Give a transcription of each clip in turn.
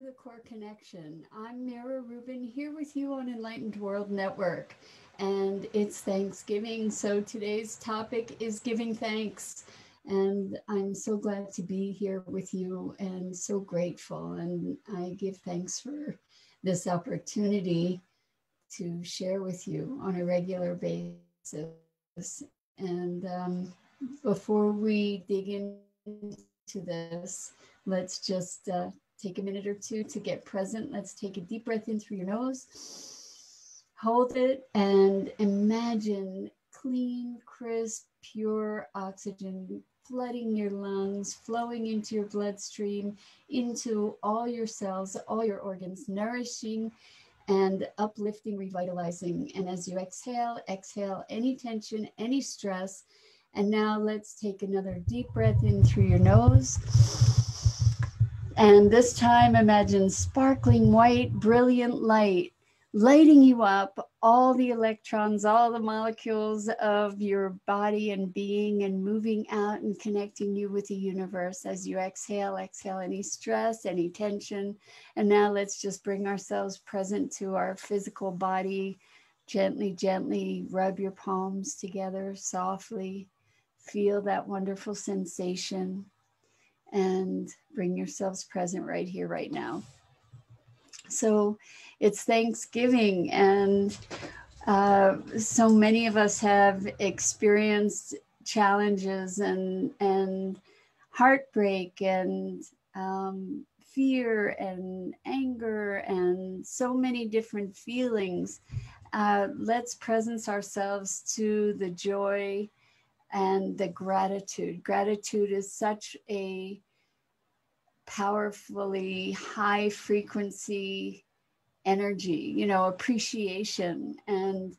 The Core Connection. I'm Mira Rubin here with you on Enlightened World Network, and it's Thanksgiving. So today's topic is giving thanks, and I'm so glad to be here with you and so grateful. And I give thanks for this opportunity to share with you on a regular basis. And before we dig into this, let's just take a minute or two to get present. Let's take a deep breath in through your nose, hold it, and imagine clean, crisp, pure oxygen flooding your lungs, flowing into your bloodstream, into all your cells, all your organs, nourishing and uplifting, revitalizing. And as you exhale, exhale any tension, any stress. And now let's take another deep breath in through your nose. And this time, imagine sparkling white, brilliant light lighting you up, all the electrons, all the molecules of your body and being, and moving out and connecting you with the universe. As you exhale, exhale any stress, any tension. And now let's just bring ourselves present to our physical body. Gently, gently rub your palms together softly. Feel that wonderful sensation and bring yourselves present right here, right now. So it's Thanksgiving, and so many of us have experienced challenges and heartbreak and fear and anger and so many different feelings. Let's presence ourselves to the joy and the gratitude. Gratitude is such a powerfully high frequency energy, appreciation and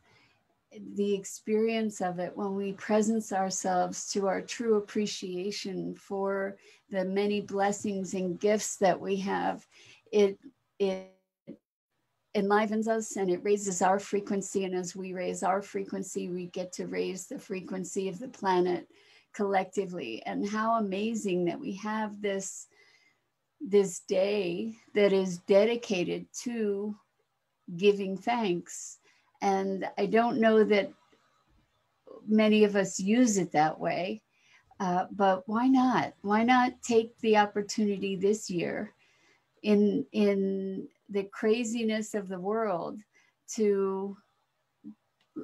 the experience of it when we presence ourselves to our true appreciation for the many blessings and gifts that we have. It enlivens us and it raises our frequency, and as we raise our frequency, we get to raise the frequency of the planet collectively. And how amazing that we have this day that is dedicated to giving thanks. And I don't know that many of us use it that way, but why not? Why not take the opportunity this year in the craziness of the world to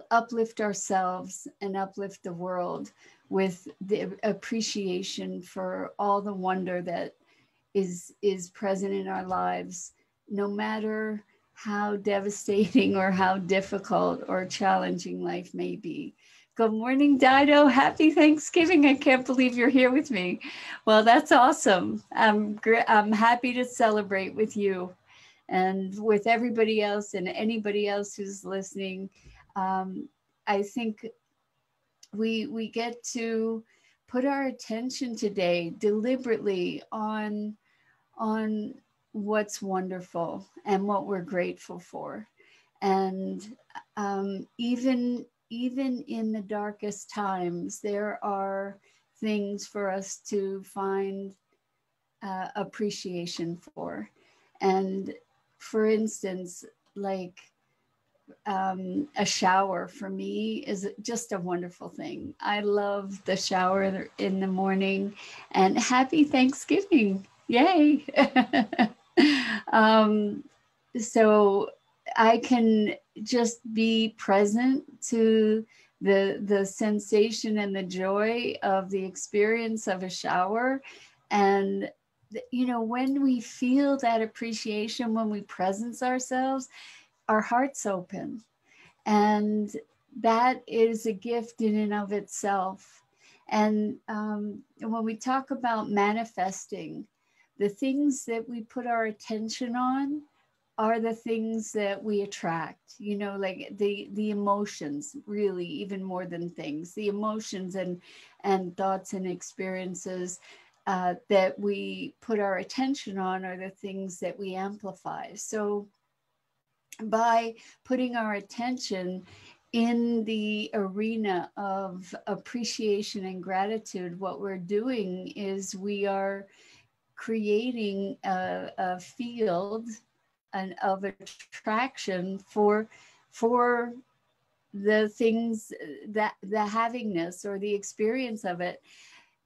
uplift ourselves and uplift the world with the appreciation for all the wonder that is present in our lives, no matter how devastating or how difficult or challenging life may be. Good morning, Dido. Happy Thanksgiving. I can't believe you're here with me. Well, that's awesome. I'm happy to celebrate with you and with everybody else and anybody else who's listening. I think we get to put our attention today deliberately on what's wonderful and what we're grateful for. And even in the darkest times, there are things for us to find appreciation for. And for instance, like a shower for me is just a wonderful thing. I love the shower in the morning, and happy Thanksgiving. Yay. um, so I can just be present to the sensation and the joy of the experience of a shower. And when we feel that appreciation, when we presence ourselves, our hearts open, and that is a gift in and of itself. And when we talk about manifesting, the things that we put our attention on are the things that we attract, like the emotions, really, even more than things, the emotions and thoughts and experiences that we put our attention on are the things that we amplify. So by putting our attention in the arena of appreciation and gratitude, what we're doing is we are creating a field of attraction for the things, that the havingness or the experience of it.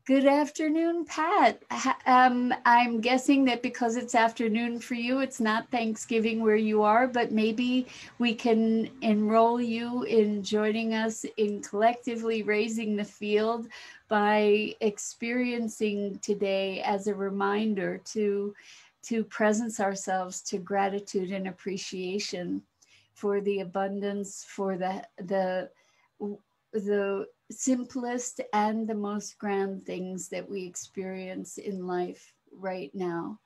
Good afternoon, Pat. I'm guessing that because it's afternoon for you, it's not Thanksgiving where you are, but maybe we can enroll you in joining us in collectively raising the field by experiencing today as a reminder to presence ourselves to gratitude and appreciation for the abundance, for the simplest and the most grand things that we experience in life right now.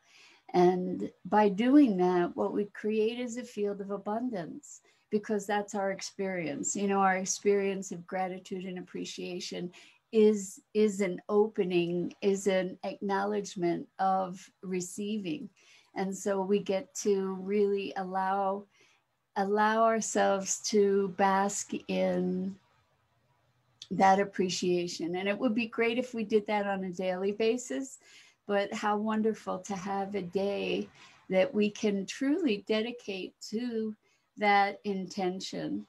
And by doing that, what we create is a field of abundance, because that's our experience. You know, our experience of gratitude and appreciation is an opening, is an acknowledgement of receiving. And so we get to really allow ourselves to bask in that appreciation. And it would be great if we did that on a daily basis, but how wonderful to have a day that we can truly dedicate to that intention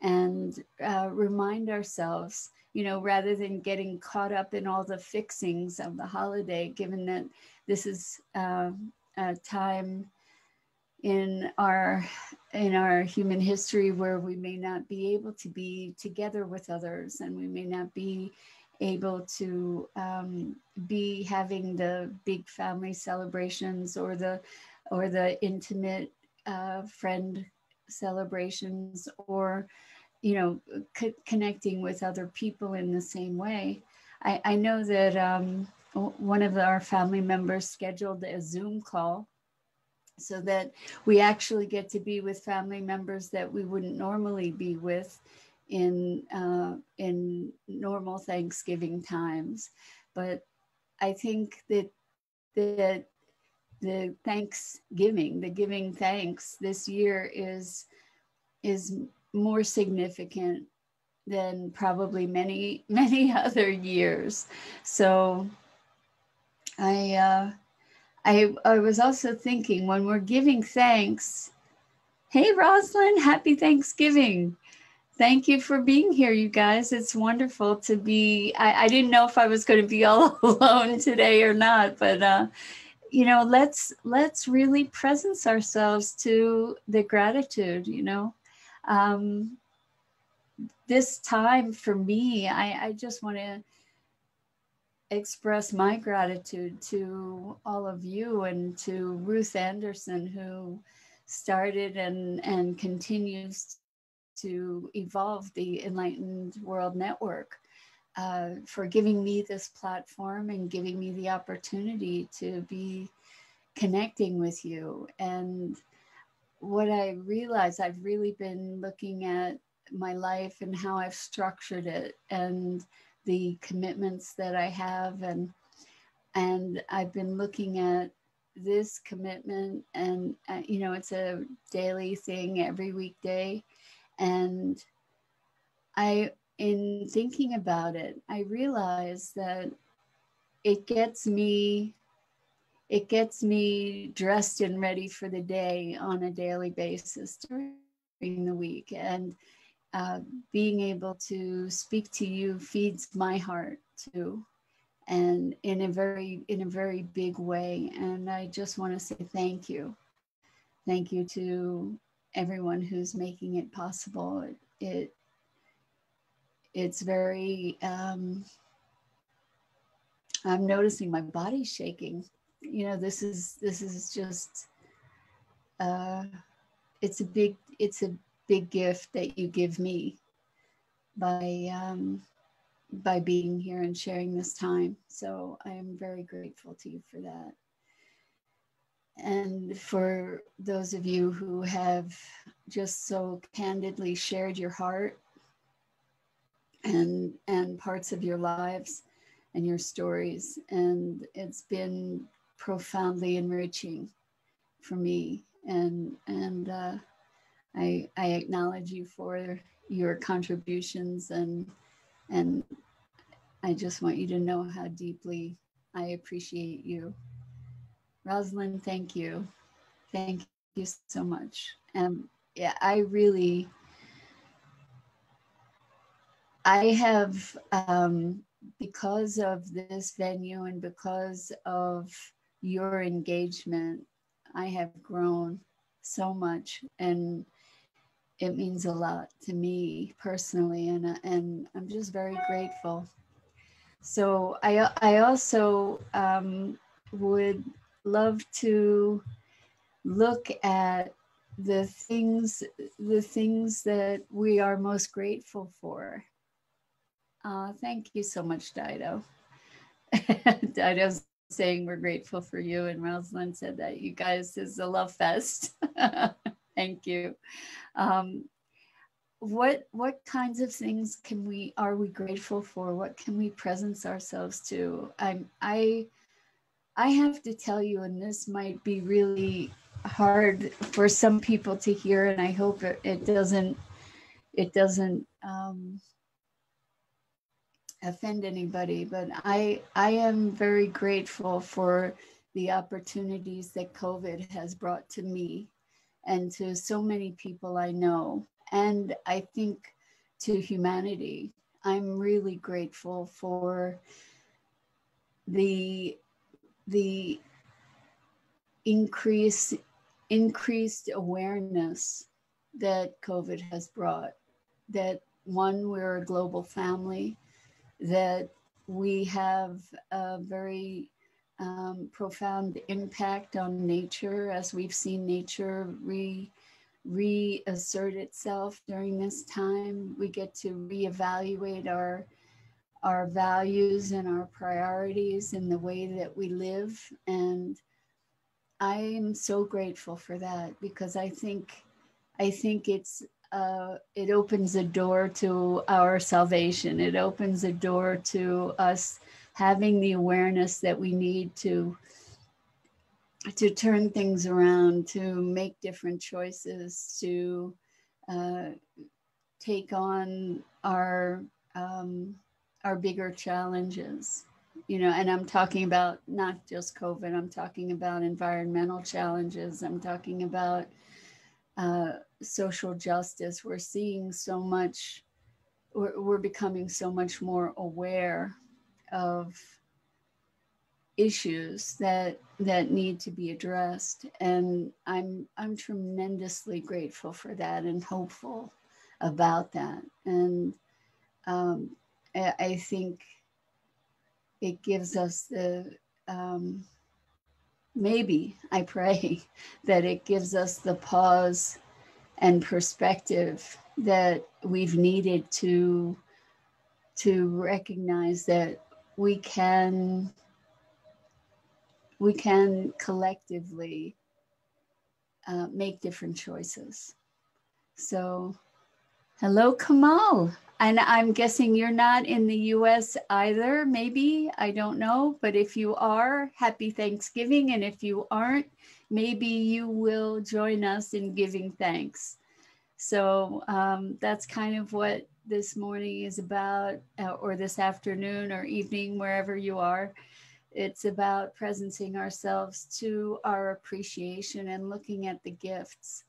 and remind ourselves, you know, rather than getting caught up in all the fixings of the holiday, given that this is a time in our human history where we may not be able to be together with others, and we may not be able to be having the big family celebrations or the intimate friend celebrations, or you know, connecting with other people in the same way. I know that one of our family members scheduled a Zoom call so that we actually get to be with family members that we wouldn't normally be with in normal Thanksgiving times. But I think that the Thanksgiving, the giving thanks this year is more significant than probably many other years. So I was also thinking, when we're giving thanks, hey, Rosalind, happy Thanksgiving. Thank you for being here, you guys. It's wonderful to be, I didn't know if I was going to be all alone today or not, but, you know, let's really presence ourselves to the gratitude, you know. This time for me, I just want to express my gratitude to all of you and to Ruth Anderson, who started and continues to evolve the Enlightened World Network, for giving me this platform and giving me the opportunity to be connecting with you. And what I realized, I've really been looking at my life and how I've structured it, and the commitments that I have, and I've been looking at this commitment, and you know, it's a daily thing every weekday, and in thinking about it, I realized that it gets me dressed and ready for the day on a daily basis during the week, and being able to speak to you feeds my heart too, and in a very big way. And I just want to say thank you to everyone who's making it possible. It's very I'm noticing my body shaking. You know, this is just it's a big gift that you give me by being here and sharing this time. So I am very grateful to you for that. And for those of you who have just so candidly shared your heart and parts of your lives and your stories, and it's been profoundly enriching for me, and I acknowledge you for your contributions, and I just want you to know how deeply I appreciate you. Rosalind, thank you. Thank you so much. Yeah, I have, because of this venue and because of your engagement, I have grown so much, and it means a lot to me personally, and I'm just very grateful. So I also would love to look at the things that we are most grateful for. Thank you so much, Dido. Dido's saying we're grateful for you, and Rosalind said that you guys is a love fest. Thank you. Um, what kinds of things are we grateful for? What can we presence ourselves to? I have to tell you, and this might be really hard for some people to hear, and I hope it doesn't offend anybody, but I am very grateful for the opportunities that COVID has brought to me and to so many people I know, and I think to humanity. I'm really grateful for the the increased awareness that COVID has brought. That one, we're a global family, that we have a very profound impact on nature, as we've seen nature reassert itself during this time. We get to reevaluate our values and our priorities in the way that we live, and I am so grateful for that, because I think it opens a door to our salvation. It opens a door to us having the awareness that we need to turn things around, to make different choices, to uh, take on our bigger challenges. And I'm talking about not just COVID. I'm talking about environmental challenges. I'm talking about social justice. We're seeing so much, we're becoming so much more aware of issues that need to be addressed, and I'm tremendously grateful for that and hopeful about that. And um, I think it gives us um, maybe I pray that it gives us the pause and perspective that we've needed to recognize that we can collectively make different choices. So, hello, Kamal. And I'm guessing you're not in the US either, maybe. I don't know. But if you are, happy Thanksgiving. And if you aren't, maybe you will join us in giving thanks. So that's kind of what this morning is about, or this afternoon or evening, wherever you are. It's about presencing ourselves to our appreciation and looking at the gifts.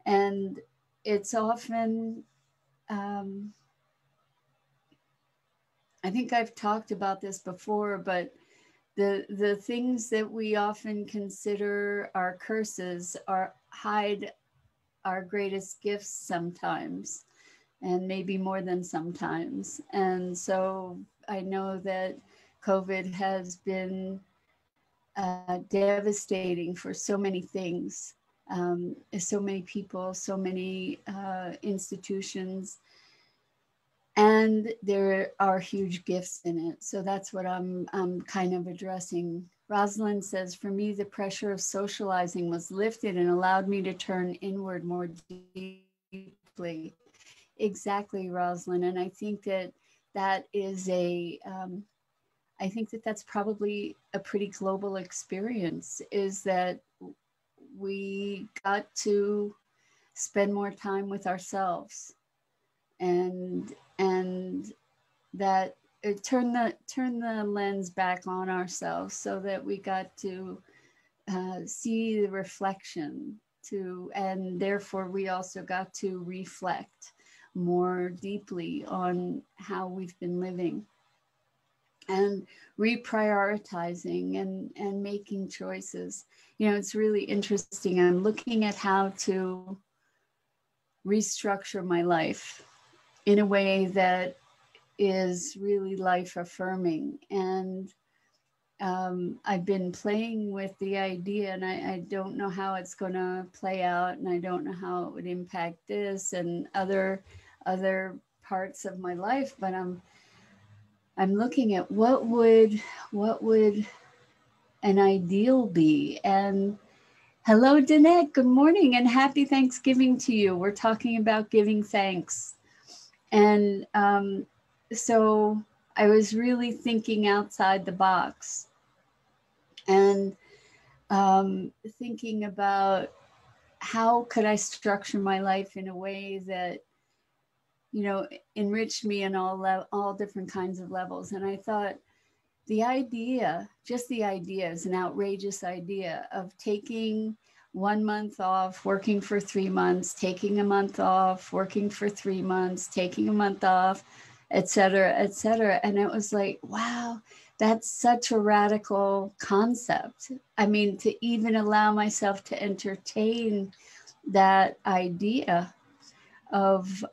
And it's often, I think I've talked about this before, but the things that we often consider our curses hide our greatest gifts sometimes, and maybe more than sometimes. And so I know that COVID has been devastating for so many things, so many people, so many institutions, and there are huge gifts in it. So that's what I'm kind of addressing. Rosalind says, for me, the pressure of socializing was lifted and allowed me to turn inward more deeply. Exactly, Rosalind. And I think that is I think that that's probably a pretty global experience, is that we got to spend more time with ourselves, and that turn the lens back on ourselves, so that we got to see the reflection and therefore we also got to reflect more deeply on how we've been living and reprioritizing and making choices. It's really interesting. I'm looking at how to restructure my life in a way that is really life affirming. And I've been playing with the idea, and I don't know how it's going to play out, and I don't know how it would impact this and other parts of my life, but I'm looking at what would an ideal be. And hello, Danette. Good morning and happy Thanksgiving to you. We're talking about giving thanks. And so I was really thinking outside the box and thinking about how could I structure my life in a way that, enriched me in all different kinds of levels. And I thought the idea is an outrageous idea of taking 1 month off, working for 3 months, taking a month off, working for 3 months, taking a month off, et cetera, et cetera. And it was like, wow, that's such a radical concept. I mean, to even allow myself to entertain that idea of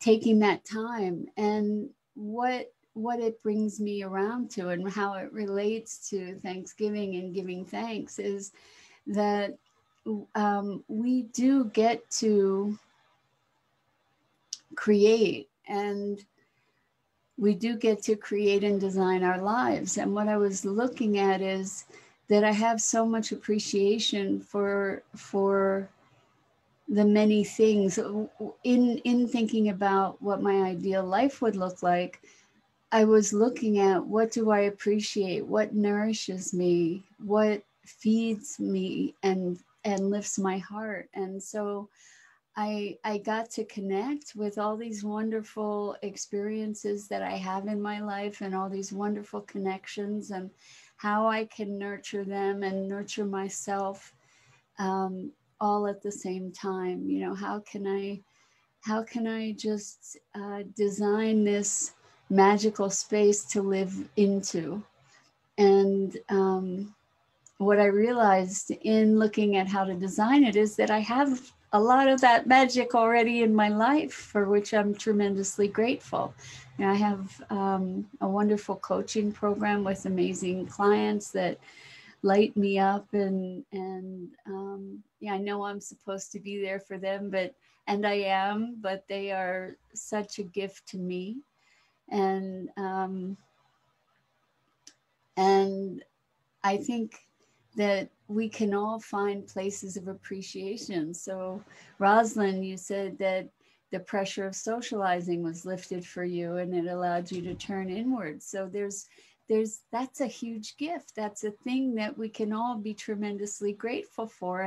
taking that time, and what it brings me around to and how it relates to Thanksgiving and giving thanks is that we do get to create, and we do get to create and design our lives. And what I was looking at is that I have so much appreciation for the many things in thinking about what my ideal life would look like. I was looking at what do I appreciate, what nourishes me, what feeds me and lifts my heart. And so I got to connect with all these wonderful experiences that I have in my life and all these wonderful connections and how I can nurture them and nurture myself all at the same time. How can I just design this magical space to live into? And what I realized in looking at how to design it is that I have a lot of that magic already in my life, for which I'm tremendously grateful. I have a wonderful coaching program with amazing clients that light me up, and I know I'm supposed to be there for them, and I am, but they are such a gift to me. And I think that we can all find places of appreciation. So Rosalind, you said that the pressure of socializing was lifted for you and it allowed you to turn inward. So that's a huge gift. That's a thing that we can all be tremendously grateful for.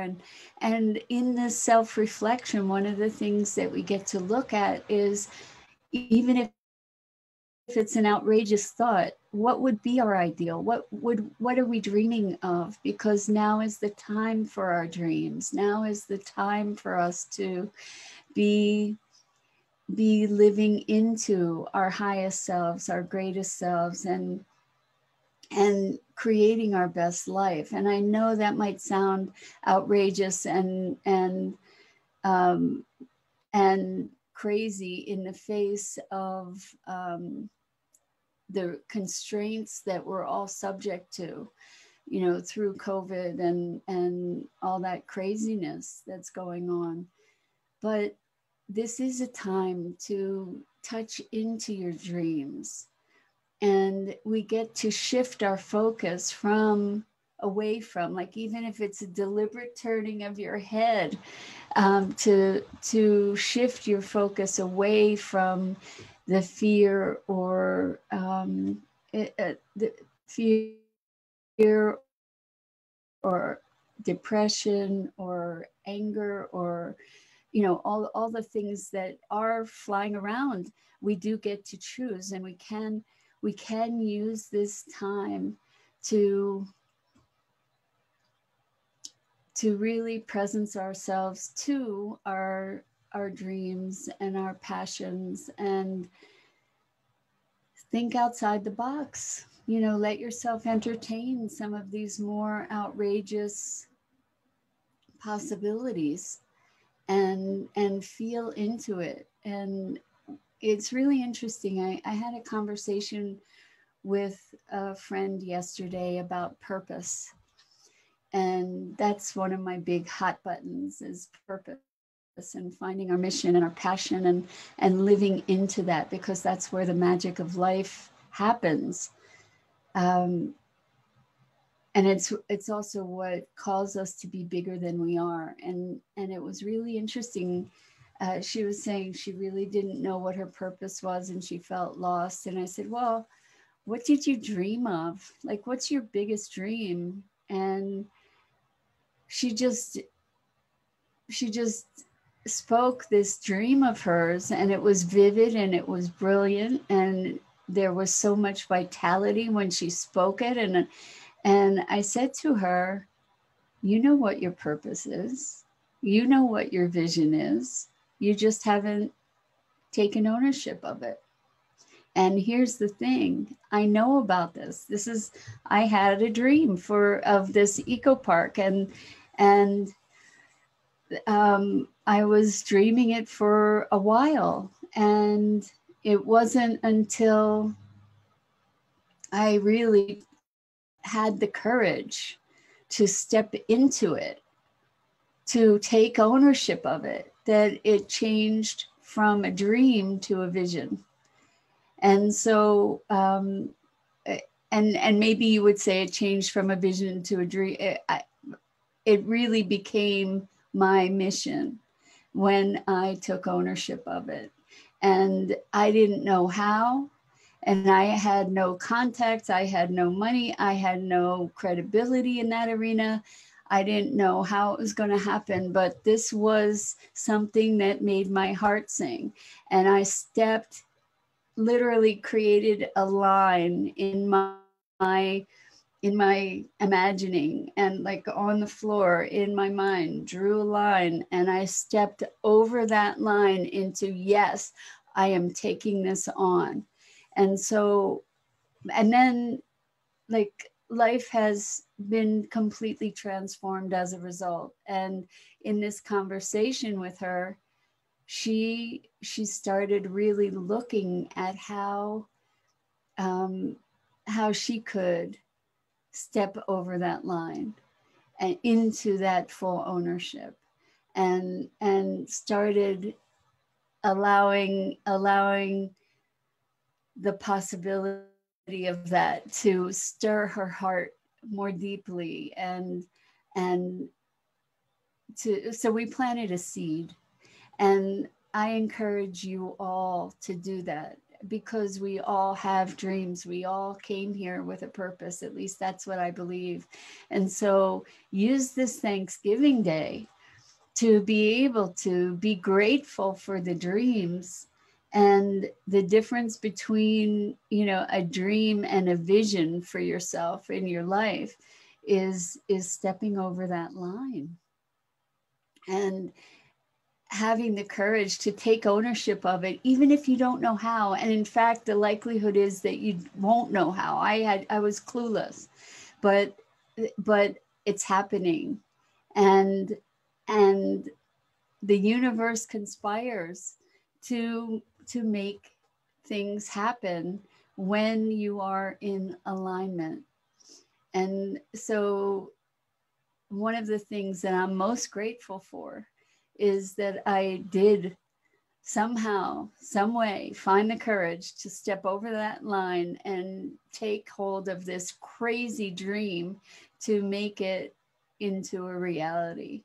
And in this self-reflection, one of the things that we get to look at is, even if it's an outrageous thought, what would be our ideal? What are we dreaming of? Because now is the time for our dreams. Now is the time for us to be living into our highest selves, our greatest selves, and creating our best life. And I know that might sound outrageous and crazy in the face of the constraints that we're all subject to, through COVID and all that craziness that's going on. But this is a time to touch into your dreams. And we get to shift our focus away from, like, even if it's a deliberate turning of your head, to shift your focus away from the fear or the fear or depression or anger or all the things that are flying around. We do get to choose, and we we can use this time to really presence ourselves to our dreams and our passions, and think outside the box. You know, let yourself entertain some of these more outrageous possibilities and feel into it. And it's really interesting. I had a conversation with a friend yesterday about purpose. And that's one of my big hot buttons, is purpose, and finding our mission and our passion and living into that, because that's where the magic of life happens. And it's also what calls us to be bigger than we are. And it was really interesting. She was saying she really didn't know what her purpose was and she felt lost. And I said, well, what did you dream of? Like, what's your biggest dream? And she just spoke this dream of hers, and it was vivid and it was brilliant, and there was so much vitality when she spoke it. And I said to her, you know what your purpose is, you know what your vision is, you just haven't taken ownership of it. And here's the thing, I know about this. I had a dream of this eco park, and I was dreaming it for a while. And it wasn't until I really had the courage to step into it, to take ownership of it, that it changed from a dream to a vision. And so, and maybe you would say it changed from a vision to a dream. It really became my mission when I took ownership of it. And I didn't know how, and I had no contacts, I had no money, I had no credibility in that arena. I didn't know how it was going to happen, but this was something that made my heart sing. And I literally created a line in my imagining, and like on the floor in my mind, drew a line, and I stepped over that line into, yes, I am taking this on. And so, and then like life has been completely transformed as a result. And in this conversation with her, she started really looking at how she could step over that line and into that full ownership, and started allowing the possibility of that to stir her heart more deeply, so we planted a seed. And I encourage you all to do that, because we all have dreams. We all came here with a purpose. At least that's what I believe. And so use this Thanksgiving Day to be able to be grateful for the dreams. And the difference between, a dream and a vision for yourself in your life is stepping over that line and having the courage to take ownership of it, even if you don't know how. And in fact, the likelihood is that you won't know how. I was clueless, but it's happening, and the universe conspires to make things happen when you are in alignment. And so one of the things that I'm most grateful for is that I did somehow, some way, find the courage to step over that line and take hold of this crazy dream to make it into a reality.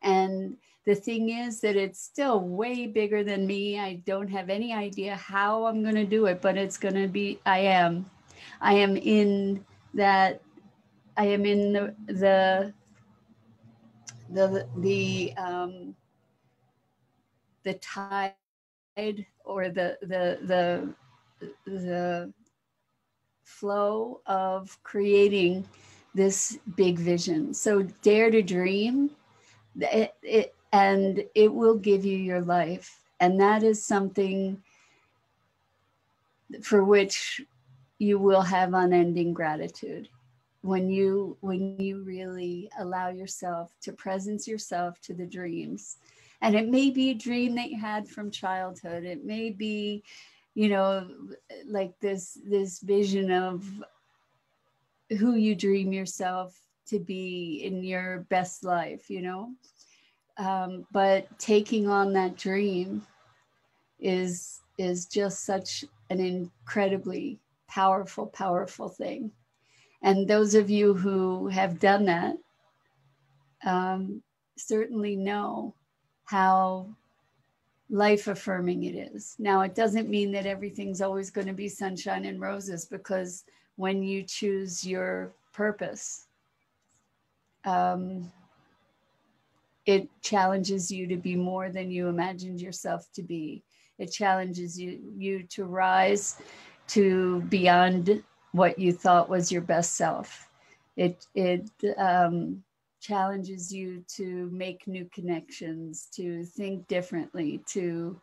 And the thing is that it's still way bigger than me. I don't have any idea how I'm going to do it, but it's going to be, I am in that, I am in the tide, or the flow of creating this big vision. So dare to dream, and it will give you your life. And that is something for which you will have unending gratitude when you really allow yourself to presence yourself to the dreams. And it may be a dream that you had from childhood. It may be, you know, like this vision of who you dream yourself to be in your best life, you know. But taking on that dream is just such an incredibly powerful thing. And those of you who have done that certainly know how life affirming it is. Now, it doesn't mean that everything's always going to be sunshine and roses, because when you choose your purpose, it challenges you to be more than you imagined yourself to be. It challenges you to rise to beyond what you thought was your best self. It challenges you to make new connections, to think differently, to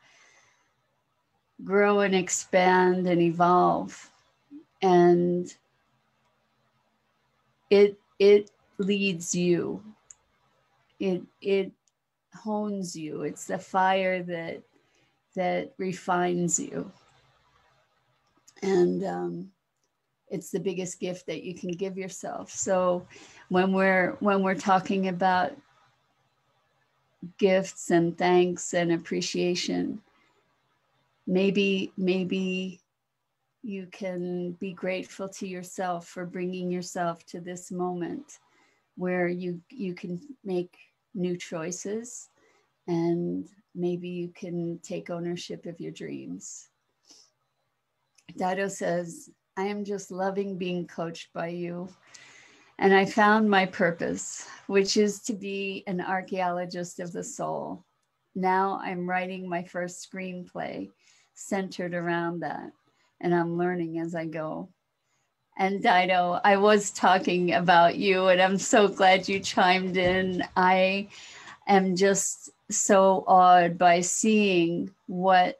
grow and expand and evolve. And it leads you. It hones you. It's the fire that refines you. And it's the biggest gift that you can give yourself. So when we're talking about gifts and thanks and appreciation, maybe you can be grateful to yourself for bringing yourself to this moment where you can make new choices, and maybe you can take ownership of your dreams. Dido says, I am just loving being coached by you. And I found my purpose, which is to be an archaeologist of the soul. Now I'm writing my first screenplay centered around that, and I'm learning as I go. And Dido, I was talking about you, and I'm so glad you chimed in. I am just so awed by seeing what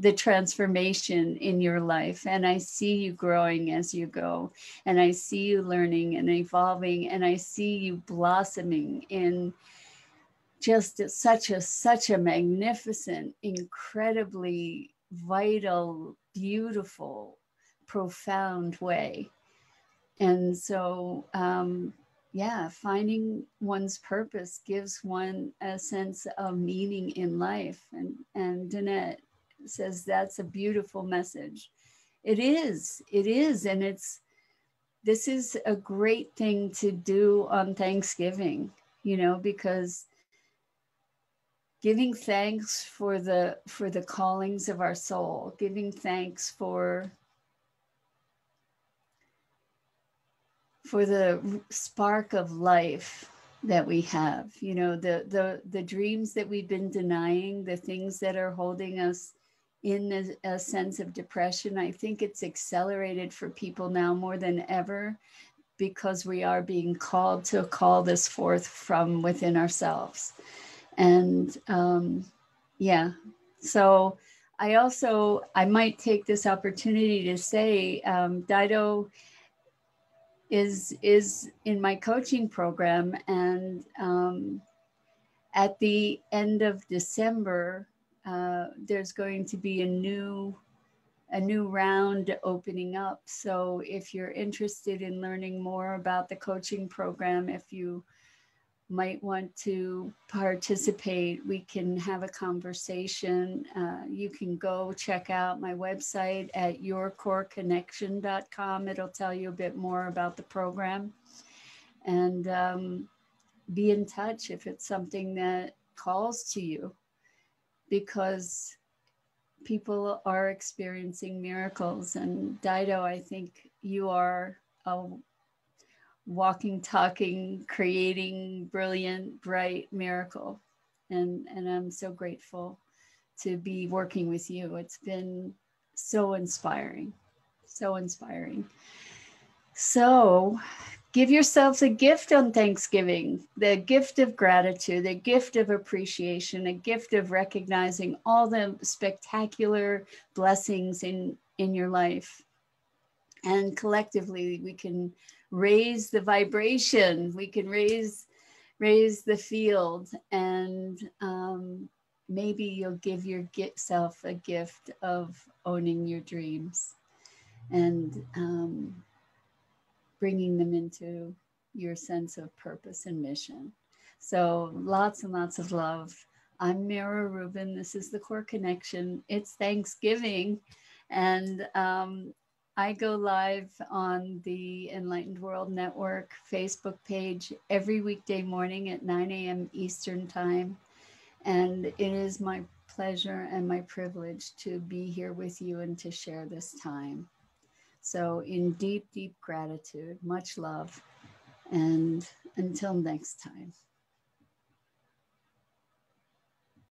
the transformation in your life. And I see you growing as you go, and I see you learning and evolving, and I see you blossoming in just such a magnificent, incredibly vital, beautiful, profound way. And so, finding one's purpose gives one a sense of meaning in life. And Danette says that's a beautiful message. It is. And this is a great thing to do on Thanksgiving, you know, because giving thanks for the callings of our soul, giving thanks for the spark of life that we have, you know, the dreams that we've been denying, the things that are holding us in a sense of depression. I think it's accelerated for people now more than ever, because we are being called to call this forth from within ourselves. And so I might take this opportunity to say, Dido is in my coaching program, and at the end of December, there's going to be a new round opening up. So if you're interested in learning more about the coaching program, if you might want to participate, we can have a conversation. You can go check out my website at yourcoreconnection.com. It'll tell you a bit more about the program, and be in touch if it's something that calls to you, because people are experiencing miracles. And Dido, I think you are a walking, talking, creating, brilliant, bright miracle. And I'm so grateful to be working with you. It's been so inspiring. So inspiring. So give yourselves a gift on Thanksgiving, the gift of gratitude, a gift of appreciation, a gift of recognizing all the spectacular blessings in your life. And collectively, we can raise the vibration, we can raise the field, and maybe you'll give yourself a gift of owning your dreams and bringing them into your sense of purpose and mission. So lots and lots of love. I'm Mira Rubin. This is the Core Connection. It's Thanksgiving, and I go live on the Enlightened World Network Facebook page every weekday morning at 9 a.m. Eastern Time. And it is my pleasure and my privilege to be here with you and to share this time. So in deep, deep gratitude, much love, and until next time.